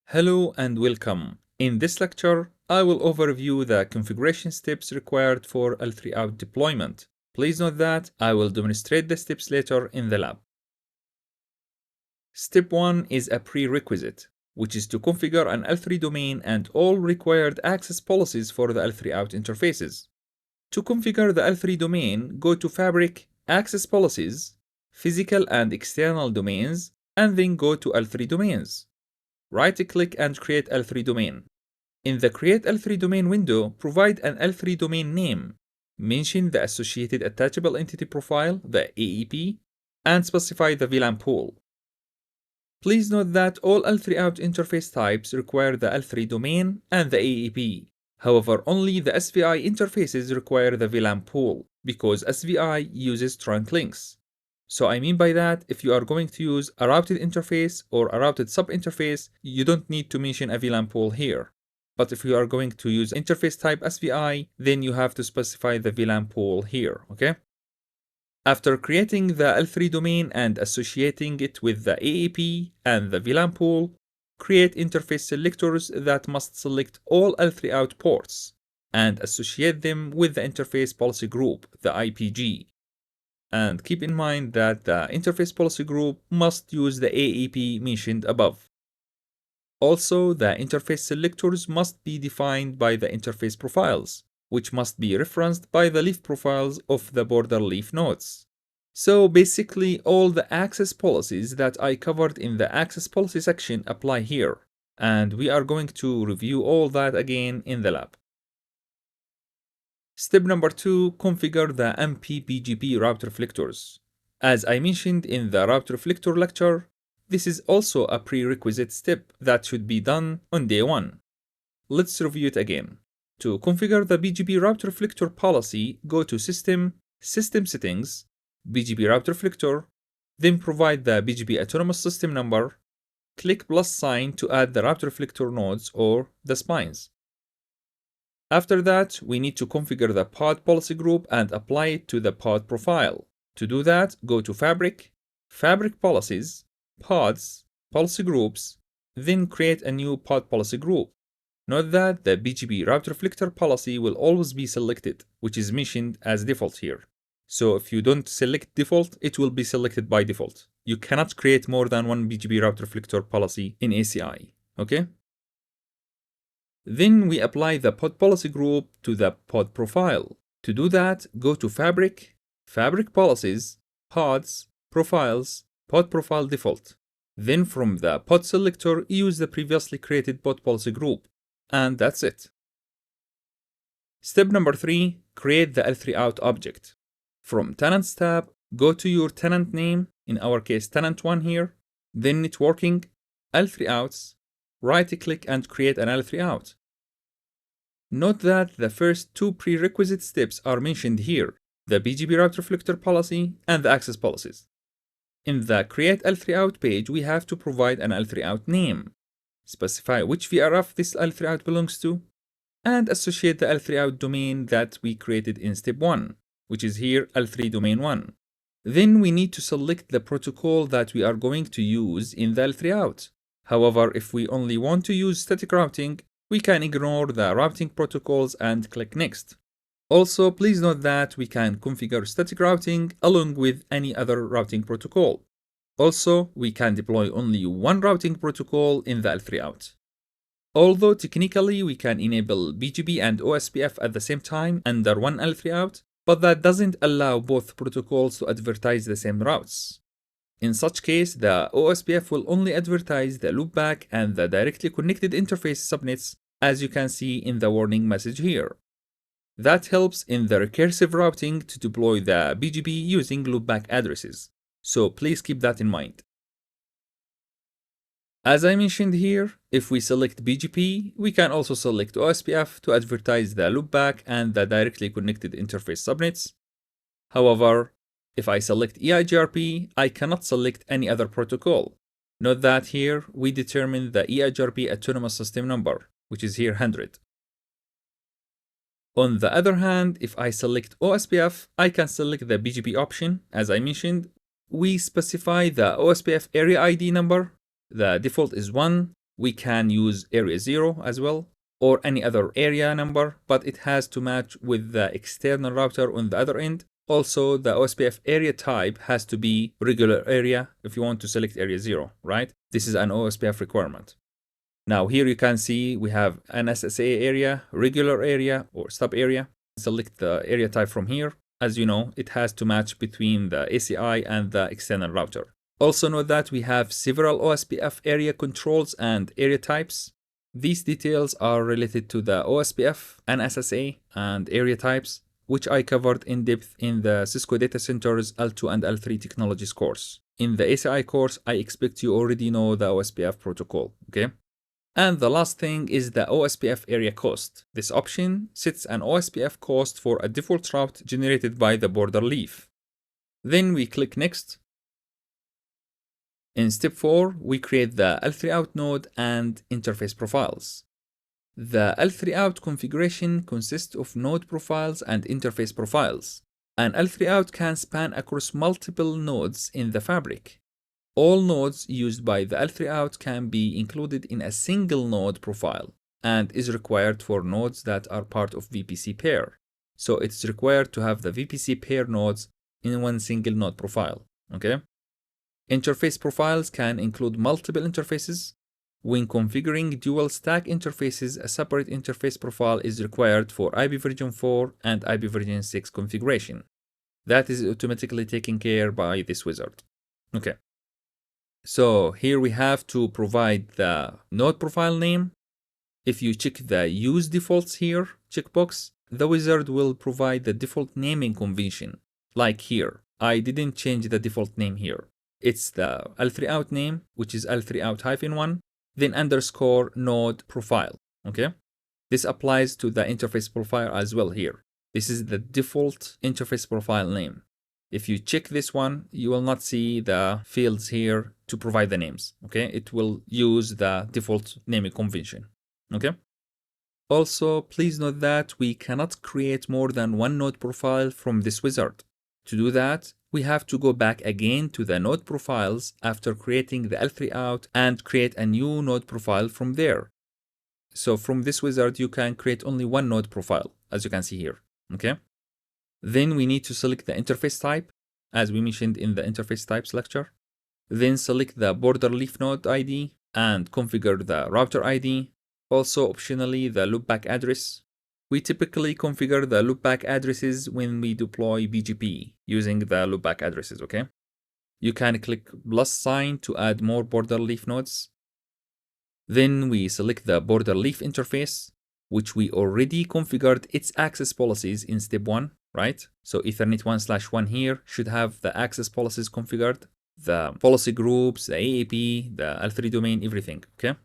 Hello and welcome. In this lecture, I will overview the configuration steps required for L3Out deployment. Please note that I will demonstrate the steps later in the lab. Step 1 is a prerequisite, which is to configure an L3 domain and all required access policies for the L3Out interfaces. To configure the L3 domain, go to Fabric, Access Policies, Physical and External Domains, and then go to L3 Domains. Right-click and create L3 domain. In the Create L3 domain window, provide an L3 domain name. Mention the associated attachable entity profile, the AEP, and specify the VLAN pool. Please note that all L3Out interface types require the L3 domain and the AEP. However, only the SVI interfaces require the VLAN pool because SVI uses trunk links. So I mean by that, if you are going to use a routed interface or a routed sub-interface, you don't need to mention a VLAN pool here. But if you are going to use interface type SVI, then you have to specify the VLAN pool here, okay? After creating the L3 domain and associating it with the AEP and the VLAN pool, create interface selectors that must select all L3Out ports and associate them with the interface policy group, the IPG. And keep in mind that the interface policy group must use the AEP mentioned above. Also, the interface selectors must be defined by the interface profiles, which must be referenced by the leaf profiles of the border leaf nodes. So basically, all the access policies that I covered in the access policy section apply here, and we are going to review all that again in the lab. Step number 2, configure the MP-BGP route reflectors. As I mentioned in the route reflector lecture, this is also a prerequisite step that should be done on day 1. Let's review it again. To configure the BGP route reflector policy, go to System, System Settings, BGP route reflector, then provide the BGP autonomous system number, click plus sign to add the route reflector nodes or the spines. After that, we need to configure the pod policy group and apply it to the pod profile. To do that, go to Fabric, Fabric Policies, Pods, Policy Groups, then create a new pod policy group. Note that the BGP route reflector policy will always be selected, which is mentioned as default here. So if you don't select default, it will be selected by default. You cannot create more than one BGP route reflector policy in ACI, okay? Then we apply the pod policy group to the pod profile. To do that, go to Fabric, Fabric Policies, Pods, Profiles, Pod Profile Default. Then from the pod selector, use the previously created pod policy group. And that's it. Step number 3, create the L3Out object. From Tenants tab, go to your tenant name, in our case tenant 1 here, then Networking, L3Outs, right-click and create an L3Out. Note that the first 2 prerequisite steps are mentioned here, the BGP route reflector policy and the access policies. In the Create L3Out page, we have to provide an L3Out name, specify which VRF this L3Out belongs to, and associate the L3Out domain that we created in step 1, which is here L3 domain 1. Then we need to select the protocol that we are going to use in the L3Out. However, if we only want to use static routing, we can ignore the routing protocols and click Next. Also, please note that we can configure static routing along with any other routing protocol. Also, we can deploy only one routing protocol in the L3Out. Although technically we can enable BGP and OSPF at the same time under one L3Out, but that doesn't allow both protocols to advertise the same routes. In such case, the OSPF will only advertise the loopback and the directly connected interface subnets, as you can see in the warning message here. That helps in the recursive routing to deploy the BGP using loopback addresses, so please keep that in mind. As I mentioned here, if we select BGP, we can also select OSPF to advertise the loopback and the directly connected interface subnets. However, if I select EIGRP, I cannot select any other protocol. Note that here we determine the EIGRP autonomous system number, which is here 100. On the other hand, if I select OSPF, I can select the BGP option. As I mentioned, we specify the OSPF area ID number. The default is 1, We can use area 0 as well, or any other area number, but it has to match with the external router on the other end. Also, the OSPF area type has to be regular area if you want to select area 0, right? This is an OSPF requirement. Now here you can see we have an SSA area, regular area, or sub area. Select the area type from here. As you know, it has to match between the ACI and the external router. Also note that we have several OSPF area controls and area types. These details are related to the OSPF and SSA and area types, which I covered in depth in the Cisco Data Centers L2 and L3 Technologies course. In the ACI course, I expect you already know the OSPF protocol, okay? And the last thing is the OSPF area cost. This option sets an OSPF cost for a default route generated by the border leaf. Then we click Next. In step 4, we create the L3Out node and interface profiles. The L3Out configuration consists of node profiles and interface profiles. An L3Out can span across multiple nodes in the fabric. All nodes used by the L3Out can be included in a single node profile and is required for nodes that are part of VPC pair. So it's required to have the VPC pair nodes in one single node profile, okay? Interface profiles can include multiple interfaces. When configuring dual stack interfaces, a separate interface profile is required for IP version 4 and IP version 6 configuration. That is automatically taken care by this wizard. Okay. So here we have to provide the node profile name. If you check the use defaults here checkbox, the wizard will provide the default naming convention. Like here, I didn't change the default name here. It's the L3Out name, which is L3Out-1, then underscore node profile, okay? This applies to the interface profile as well here. This is the default interface profile name. If you check this one, you will not see the fields here to provide the names, okay? It will use the default naming convention, okay? Also, please note that we cannot create more than one node profile from this wizard. To do that, we have to go back again to the node profiles after creating the L3Out and create a new node profile from there. So from this wizard, you can create only one node profile, as you can see here, okay? Then we need to select the interface type, as we mentioned in the interface types lecture. Then select the border leaf node ID and configure the router ID. Also, optionally, the loopback address. We typically configure the loopback addresses when we deploy BGP using the loopback addresses, okay? You can click plus sign to add more border leaf nodes. Then we select the border leaf interface, which we already configured its access policies in step 1, right? So Ethernet 1/1 here should have the access policies configured, the policy groups, the AAP, the L3 domain, everything, okay?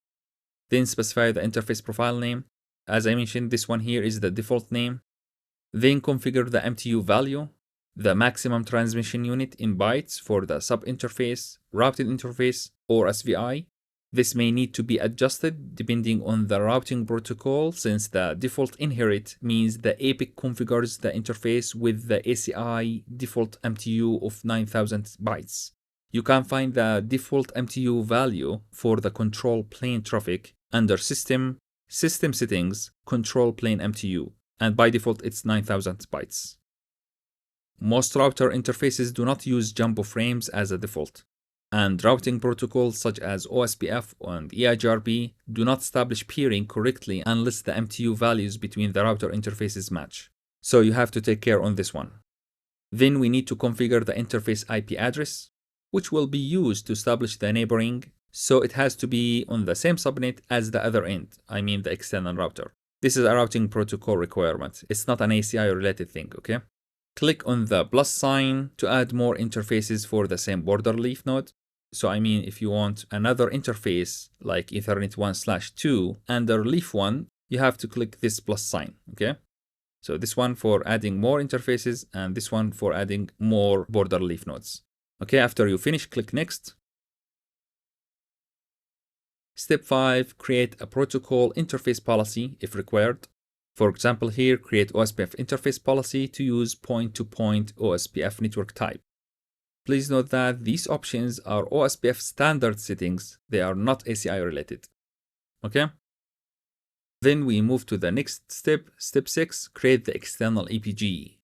Then specify the interface profile name. As I mentioned, this one here is the default name. Then configure the MTU value, the maximum transmission unit in bytes for the sub-interface, routed interface, or SVI. This may need to be adjusted depending on the routing protocol, since the default inherit means the APIC configures the interface with the ACI default MTU of 9000 bytes. You can find the default MTU value for the control plane traffic under System Settings, Control Plane MTU, and by default it's 9000 bytes. Most router interfaces do not use jumbo frames as a default, and routing protocols such as OSPF and EIGRP do not establish peering correctly unless the MTU values between the router interfaces match. So you have to take care on this one. Then we need to configure the interface IP address, which will be used to establish the neighboring. So it has to be on the same subnet as the other end, I mean the external router. This is a routing protocol requirement. It's not an ACI related thing, okay? Click on the plus sign to add more interfaces for the same border leaf node. So I mean, if you want another interface like Ethernet 1/2 under leaf 1, you have to click this plus sign, okay? So this one for adding more interfaces and this one for adding more border leaf nodes. Okay, after you finish, click next. Step 5, create a protocol interface policy if required. For example, here, create OSPF interface policy to use point-to-point OSPF network type. Please note that these options are OSPF standard settings. They are not ACI related. Okay? Then we move to the next step, step 6, create the external EPG.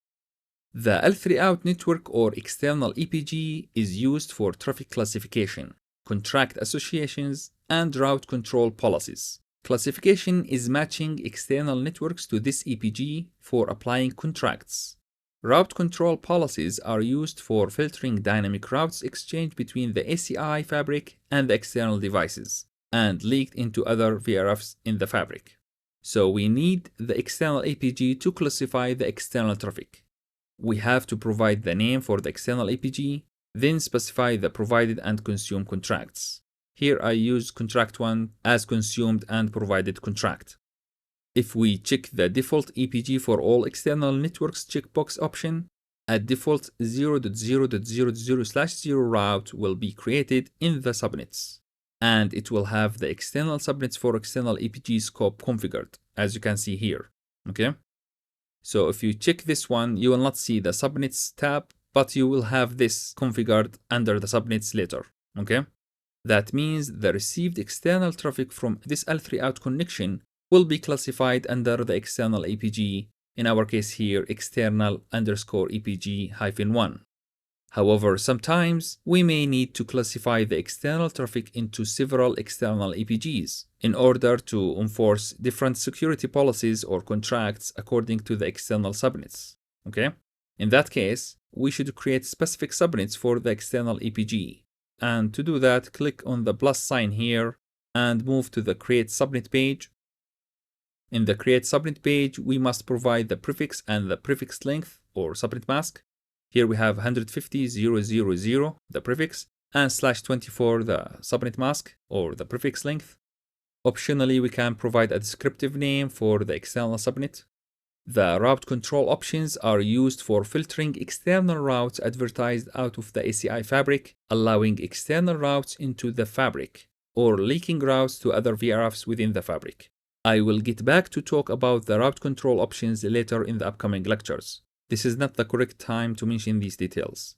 The L3Out network or external EPG is used for traffic classification, contract associations, and route control policies. Classification is matching external networks to this EPG for applying contracts. Route control policies are used for filtering dynamic routes exchanged between the ACI fabric and the external devices, and leaked into other VRFs in the fabric. So we need the external EPG to classify the external traffic. We have to provide the name for the external EPG, then specify the provided and consumed contracts. Here I use contract 1 as consumed and provided contract. If we check the default EPG for all external networks checkbox option, a default 0.0.00/0 route will be created in the subnets, and it will have the external subnets for external EPG scope configured, as you can see here. Okay? So if you check this one, you will not see the subnets tab, but you will have this configured under the subnets later. Okay? That means the received external traffic from this L3Out connection will be classified under the external EPG, in our case here, external_EPG-1. However, sometimes we may need to classify the external traffic into several external EPGs in order to enforce different security policies or contracts according to the external subnets. Okay? In that case, we should create specific subnets for the external EPG. And to do that, click on the plus sign here and move to the Create Subnet page. In the Create Subnet page, we must provide the prefix and the prefix length or subnet mask. Here we have 150.0.0.0, the prefix, and /24, the subnet mask or the prefix length. Optionally, we can provide a descriptive name for the external subnet. The route control options are used for filtering external routes advertised out of the ACI fabric, allowing external routes into the fabric, or leaking routes to other VRFs within the fabric. I will get back to talk about the route control options later in the upcoming lectures. This is not the correct time to mention these details.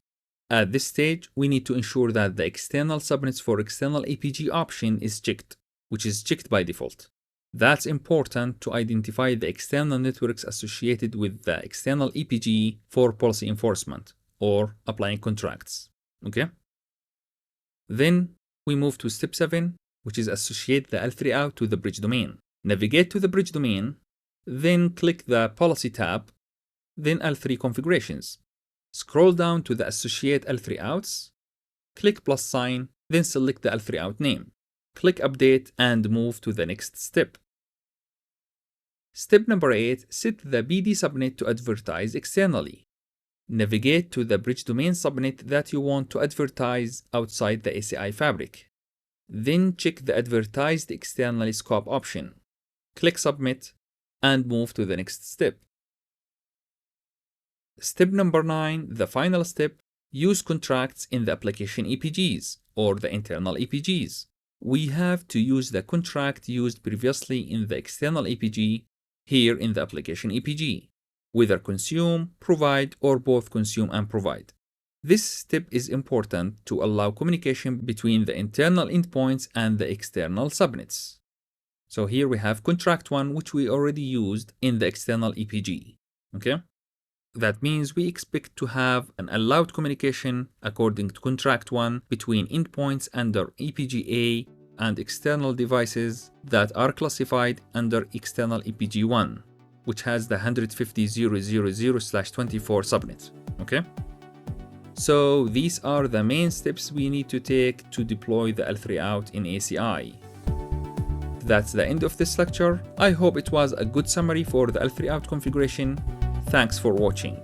At this stage, we need to ensure that the external subnets for external EPG option is checked, which is checked by default. That's important to identify the external networks associated with the external EPG for policy enforcement or applying contracts. Okay? Then we move to step 7, which is associate the L3Out to the bridge domain. Navigate to the bridge domain, then click the Policy tab, then L3 Configurations. Scroll down to the Associate L3Outs, click plus sign, then select the L3Out name. Click Update and move to the next step. Step number 8, set the BD subnet to advertise externally. Navigate to the bridge domain subnet that you want to advertise outside the ACI fabric. Then check the Advertised Externally scope option. Click Submit and move to the next step. Step number 9, the final step, use contracts in the application EPGs or the internal EPGs. We have to use the contract used previously in the external EPG here in the application EPG, whether consume, provide, or both consume and provide. This step is important to allow communication between the internal endpoints and the external subnets. So here we have contract 1, which we already used in the external EPG. Okay? That means we expect to have an allowed communication according to contract 1 between endpoints under EPGA and external devices that are classified under external EPG1, which has the 150.0.0.0/24 subnet. Okay? So these are the main steps we need to take to deploy the L3Out in ACI. That's the end of this lecture. I hope it was a good summary for the L3Out configuration. Thanks for watching.